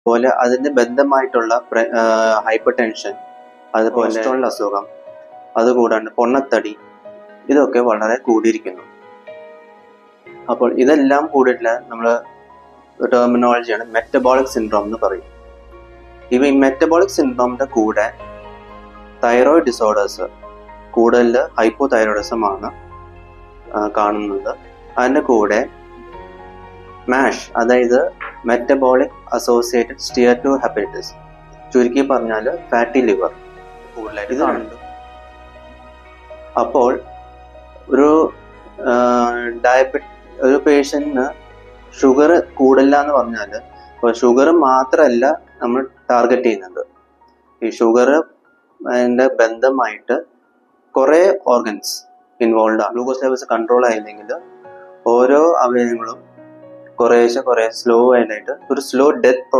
പോലെ അതിന് ബന്ധമായിട്ടുള്ള hyper tension, അതുപോലെ കൊളസ്ട്രോളിന്റെ അസുഖം, അതുകൂടാണ്ട് പൊണ്ണത്തടി, ഇതൊക്കെ വളരെ കൂടിയിരിക്കുന്നു. അപ്പോൾ ഇതെല്ലാം കൂടിയിട്ടുള്ള നമ്മള് ടെർമിനോളജിയാണ് മെറ്റബോളിക് സിൻഡ്രോം എന്ന് പറയും. ഈ മെറ്റബോളിക് സിൻഡ്രോമിന്റെ കൂടെ തൈറോയിഡ് ഡിസോർഡേഴ്സ്, കൂടുതൽ ഹൈപ്പോ തൈറോയിഡിസം ആണ് കാണുന്നത്. അതിന്റെ കൂടെ മാഷ്, അതായത് മെറ്റബോളിക് അസോസിയേറ്റഡ് സ്റ്റിയറ്റോ ഹെപ്പറ്റൈറ്റിസ്, ചുരുക്കി പറഞ്ഞാൽ ഫാറ്റി ലിവർ കൂടുതലായിട്ട് കാണുന്നുണ്ട്. അപ്പോൾ ഒരു പേഷ്യന്റിന് ഷുഗർ കൂടില്ല എന്ന് പറഞ്ഞാൽ ഷുഗർ മാത്രമല്ല നമ്മൾ ടാർഗറ്റ് ചെയ്യുന്നത്. ഈ ഷുഗർ അതിന്റെ ബന്ധമായിട്ട് കുറെ ഓർഗൻസ് ഇൻവോൾവ് ആണ്. ഗ്ലൂക്കോസ് ലെവൽസ് കൺട്രോൾ ആയില്ലെങ്കിൽ ഓരോ അവയവങ്ങളും കുറേശ്ശെ സ്ലോ ആയിട്ട് ഒരു സ്ലോ ഡെത്ത്